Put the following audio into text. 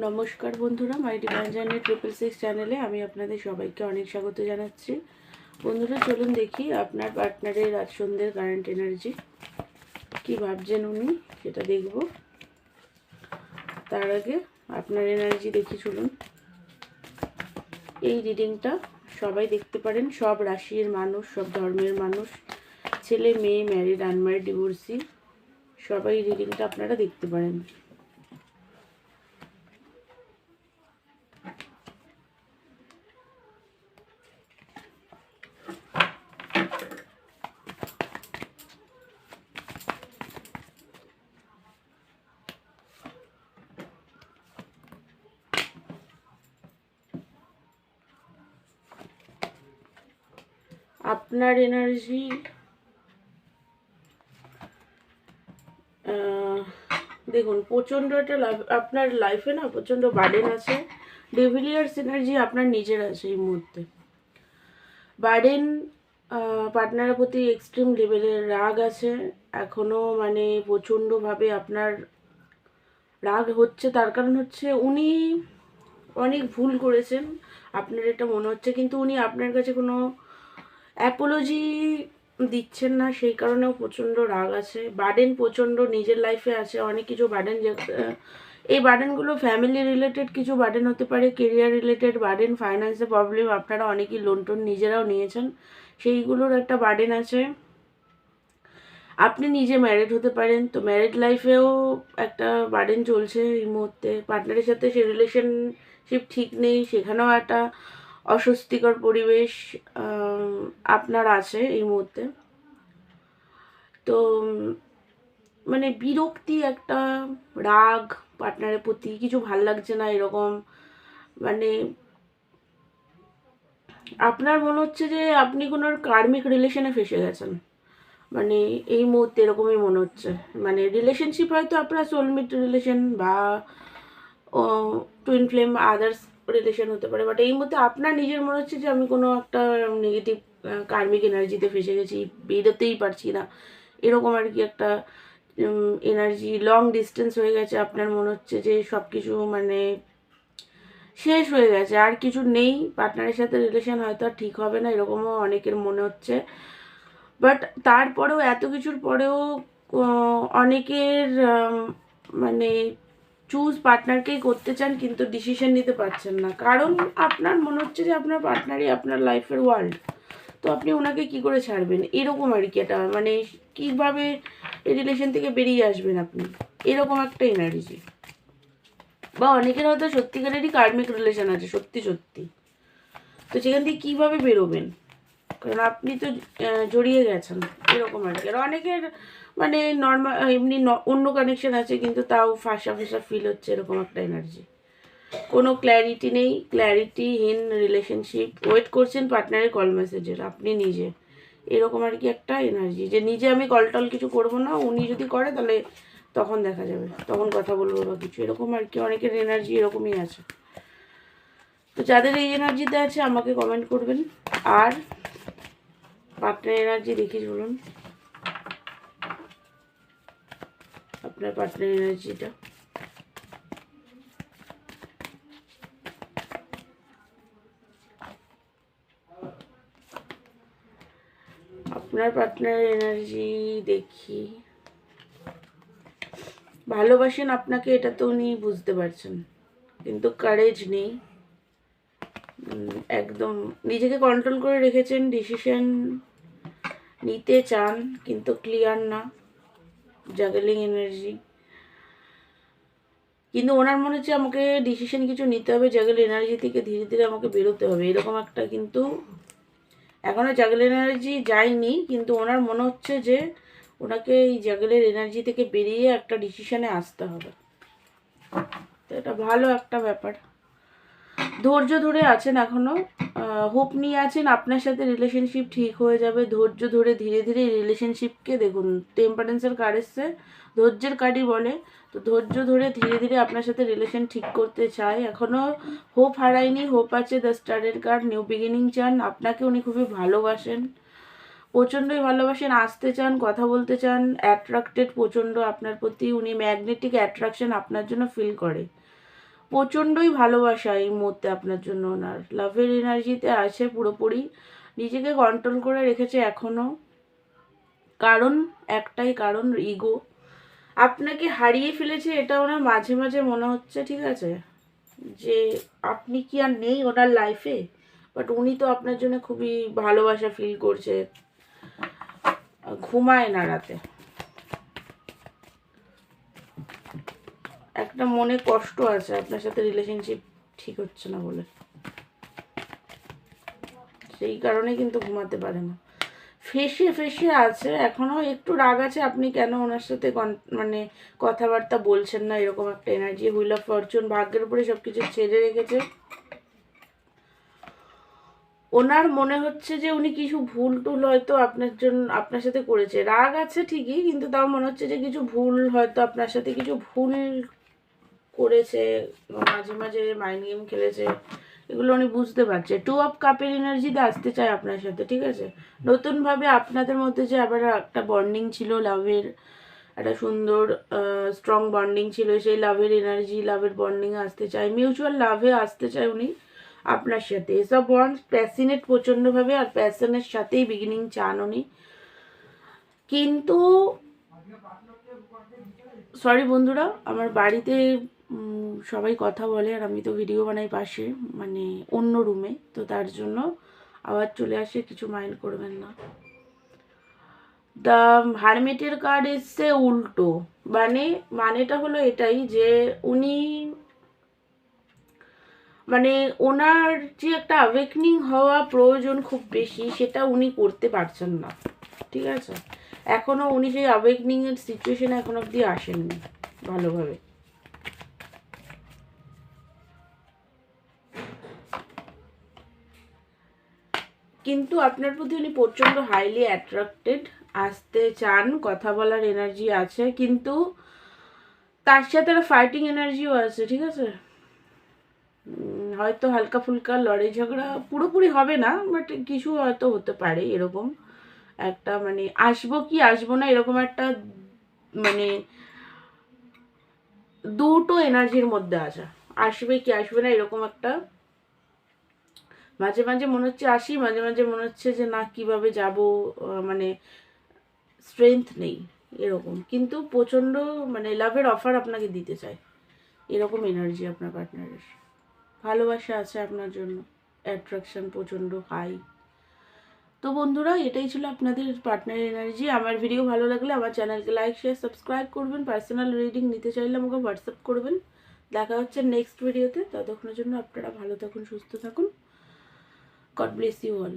নমস্কার বন্ধুরা, মাই divine journey 666 চ্যানেলে আমি আপনাদের সবাইকে অনেক স্বাগত জানাচ্ছি। বন্ধুরা, চলুন দেখি আপনার পার্টনারের আজ সন্ধ্যের কারেন্ট এনার্জি কি ভাবছেন উনি, সেটা দেখব। তার আগে আপনার এনার্জি দেখি চলুন। এই রিডিংটা সবাই দেখতে পারেন, সব রাশির মানুষ, সব ধর্মের মানুষ, ছেলে মেয়ে, ম্যারিড, আনম্যারিড, ডিভোর্সি, সবাই রিডিংটা আপনারা দেখতে পারেন। আপনার এনার্জি দেখুন, প্রচণ্ড একটা আপনার লাইফে না প্রচণ্ড বার্ডেন আছে। ডেভিলিয়ার্স এনার্জি আপনার নিজের আছে এই মুহূর্তে। বার্ডেন, পার্টনারের প্রতি এক্সট্রিম লেভেলের রাগ আছে এখনও, মানে প্রচণ্ডভাবে আপনার রাগ হচ্ছে। তার কারণ হচ্ছে উনি অনেক ভুল করেছেন, আপনার এটা মনে হচ্ছে, কিন্তু উনি আপনার কাছে কোনো অ্যাপোলজি দিচ্ছেন না, সেই কারণেও প্রচণ্ড রাগ আছে। বার্ডেন প্রচণ্ড নিজের লাইফে আছে, অনেক কিছু বার্ডেন, যে এই বার্ডেনগুলো ফ্যামিলি রিলেটেড কিছু বার্ডেন হতে পারে, কেরিয়ার রিলেটেড বার্ডেন, ফাইন্যান্সের প্রবলেম, আপনারা অনেকেই লোন টোন নিজেরাও নিয়েছেন, সেইগুলোর একটা বার্ডেন আছে। আপনি নিজে ম্যারিড হতে পারেন, তো ম্যারিড লাইফেও একটা বার্ডেন চলছে এই মুহূর্তে। পার্টনারের সাথে সে রিলেশনশিপ ঠিক নেই, সেখানেও একটা অস্বস্তিকর পরিবেশ আপনার আছে এই মুহূর্তে। তো মানে বিরক্তি, একটা রাগ পার্টনারের প্রতি, কিছু ভাল লাগছে না এরকম, মানে আপনার মনে হচ্ছে যে আপনি কোনো কার্মিক রিলেশনে ফেসে গেছেন, মানে এই মুহূর্তে এরকমই মনে হচ্ছে। মানে রিলেশনশিপ হয়তো আপনার সোলমেট রিলেশন বা টুইন ফ্লেম আদার্স রিলেশন হতে পারে, বাট এই মুহূর্তে আপনার নিজের মনে হচ্ছে যে আমি কোনো একটা নেগেটিভ কার্মিক এনার্জিতে ফেসে গেছি, বেরোতেই পারছি না, এরকম আর কি একটা এনার্জি। লং ডিস্টেন্স হয়ে গেছে, আপনার মনে হচ্ছে যে সব কিছু মানে শেষ হয়ে গেছে, আর কিছু নেই, পার্টনারের সাথে রিলেশন হয়তো আর ঠিক হবে না, এরকমও অনেকের মনে হচ্ছে। বাট তারপরেও, এত কিছুর পরেও অনেকের মানে চুজ পার্টনারকেই করতে চান, কিন্তু ডিসিশন নিতে পারছেন না, কারণ আপনার মনে হচ্ছে যে আপনার পার্টনারই আপনার লাইফের ওয়ার্ল্ড, তো আপনি ওনাকে কি করে ছাড়বেন, এরকম আর কি। এটা মানে কীভাবে এই রিলেশন থেকে বেরিয়ে আসবেন আপনি, এরকম একটা এনার্জি। বা অনেকের হয়তো সত্যিকারেরই কার্মিক রিলেশন আছে, সত্যি সত্যি, তো সেখান থেকে কীভাবে বেরোবেন, কারণ আপনি তো জড়িয়ে গেছেন, এরকম আর কি। আর অনেকের মানে নর্মাল এমনি অন্য কানেকশন আছে, কিন্তু তাও ফাঁসা ফাঁসা ফিল হচ্ছে, এরকম একটা এনার্জি। কোনো ক্ল্যারিটি নেই, ক্ল্যারিটিহীন রিলেশনশিপ, ওয়েট করছেন পার্টনারের কল মেসেজের, আপনি নিজে, এরকম আর কি একটা এনার্জি, যে নিজে আমি কল টল কিছু করবো না, উনি যদি করে তাহলে তখন দেখা যাবে, তখন কথা বলবো বা কিছু, এরকম আর কি। অনেকের এনার্জি এরকমই আছে। তো যাদের এই এনার্জিতে আছে আমাকে কমেন্ট করবেন। আর পার্টনার এনার্জি দেখি বলুন, আপনার পার্টনার এনার্জিটা। আপনার পার্টনার এনার্জি দেখি, ভালোবাসেন আপনাকে, এটা তো উনি বুঝতে পারছেন, কিন্তু কারেজ নেই, একদম নিজেকে কন্ট্রোল করে রেখেছেন, ডিসিশন নিতে চান কিন্তু ক্লিয়ার না, জাগলিং এনার্জি। কিন্তু ওনার মনে হচ্ছে আমাকে ডিসিশন কিছু নিতে হবে, জাগল এনার্জি থেকে ধীরে ধীরে আমাকে বেরোতে হবে, এরকম একটা। কিন্তু এখনও জাগল এনার্জি যায়নি, কিন্তু ওনার মনে হচ্ছে যে ওনাকে এই জাগলের এনার্জি থেকে বেরিয়ে একটা ডিসিশনে আসতে হবে, তো এটা ভালো একটা ব্যাপার। ধৈর্য ধরে আছেন এখনও, হোপ নিয়ে আছেন, আপনার সাথে রিলেশনশিপ ঠিক হয়ে যাবে, ধৈর্য ধরে ধীরে ধীরে রিলেশনশিপকে, দেখুন টেম্পারেন্সের কার্ড এসছে, ধৈর্যের কার্ডই বলে, তো ধৈর্য ধরে ধীরে ধীরে আপনার সাথে রিলেশন ঠিক করতে চায়, এখনও হোপ হারায়নি, হোপ আছে। দ্য স্টারের কার্ড, নিউ বিগিনিং চান, আপনাকে উনি খুবই ভালোবাসেন, প্রচণ্ডই ভালোবাসেন, আসতে চান, কথা বলতে চান, অ্যাট্রাক্টেড প্রচণ্ড আপনার প্রতি, উনি ম্যাগনেটিক অ্যাট্রাকশন আপনার জন্য ফিল করে, প্রচণ্ডই ভালোবাসা এই মুহূর্তে আপনার জন্য ওনার, লাভের এনার্জিতে আছে পুরোপুরি, নিজেকে কন্ট্রোল করে রেখেছে এখনো। কারণ একটাই কারণ, ইগো। আপনাকে হারিয়ে ফেলেছে এটা ওনার মাঝে মাঝে মনে হচ্ছে, ঠিক আছে, যে আপনি কি আর নেই ওনার লাইফে। বাট উনি তো আপনার জন্য খুবই ভালোবাসা ফিল করছে, ঘুমায় না রাতে, একটা মনে কষ্ট আছে আপনার সাথে রিলেশনশিপ ঠিক হচ্ছে না বলে, সেই কারণে কিন্তু ঘুমাতে পারে না, ফেসে ফেসে আছে এখনো, একটু রাগ আছে আপনি কেন ওনার সাথে মানে কথাবার্তা বলছেন না, এরকম একটা এনার্জি। হুইল অফ ফরচুন, ভাগ্যের উপরে সবকিছু ছেড়ে রেখেছে। ওনার মনে হচ্ছে যে উনি কিছু ভুল টুল হয়তো আপনার জন্য আপনার সাথে করেছে, রাগ আছে ঠিকই, কিন্তু তাও মনে হচ্ছে যে কিছু ভুল হয়তো আপনার সাথে কিছু ভুল করেছে, মাঝে মাঝে মাইন্ড গেম খেলেছে, এগুলো উনি বুঝতে পারছে। 2 অফ কাপের এনার্জিতে আসতে চায় আপনার সাথে, ঠিক আছে, নতুনভাবে আপনাদের মধ্যে যে আবার একটা বন্ডিং ছিল, লাভের একটা সুন্দর স্ট্রং বন্ডিং ছিল, সেই লাভের এনার্জি, লাভের বন্ডিংয়ে আসতে চায়, মিউচুয়াল লাভে আসতে চায় উনি আপনার সাথে। এসব বন্ড প্যাশনেট প্রচণ্ডভাবে, আর প্যাশনের সাথেই বিগিনিং চান উনি। কিন্তু সরি বন্ধুরা, আমার বাড়িতে সবাই কথা বলে, আর আমি তো ভিডিও বানাই পাশে, মানে অন্য রুমে, তো তার জন্য আওয়াজ চলে আসে, কিছু মাইন্ড করবেন না। দ্য হারমিটের কার্ড এসছে উল্টো, মানেটা হলো এটাই যে উনি মানে ওনার যে একটা অ্যাওয়েকনিং হওয়া প্রয়োজন খুব বেশি, সেটা উনি করতে পারছেন না, ঠিক আছে, এখনো উনি সেই অ্যাওয়েকনিং এর সিচুয়েশনে এখন অব্দি আসেননি ভালোভাবে। কিন্তু আপনার প্রতি উনি প্রচণ্ড হাইলি অ্যাট্রাক্টেড, আসতে চান, কথা বলার এনার্জি আছে, কিন্তু তার সাথে একটা ফাইটিং এনার্জিও আছে, ঠিক আছে, হয়তো হালকা ফুলকা লড়াই ঝগড়া, পুরোপুরি হবে না, বাট কিছু হয়তো হতে পারে, এরকম একটা মানে আসবো কি আসবো না এরকম একটা মানে দুটো এনার্জির মধ্যে আসা, আসবে কি আসবে না এরকম একটা, মাঝে মাঝে মনে হচ্ছে আসি, মাঝে মাঝে মনে হচ্ছে যে না কিভাবে যাব, মানে স্ট্রেংথ নেই এরকম, কিন্তু প্রচণ্ড মানে লাভের অফার আপনাকে দিতে চায়, এরকম এনার্জি আপনার পার্টনারের, ভালোবাসা আছে আপনার জন্য, অ্যাট্রাকশন প্রচণ্ড হাই। তো বন্ধুরা, এটাই ছিল আপনাদের পার্টনার এনার্জি। আমার ভিডিও ভালো লাগলে আমার চ্যানেলকে লাইক শেয়ার সাবস্ক্রাইব করবেন, পার্সোনাল রিডিং নিতে চাইলে আমাকে হোয়াটসঅ্যাপ করবেন। দেখা হচ্ছে নেক্সট ভিডিওতে, ততক্ষণের জন্য আপনারা ভালো থাকুন, সুস্থ থাকুন, গড ব্লেস ইউ অল।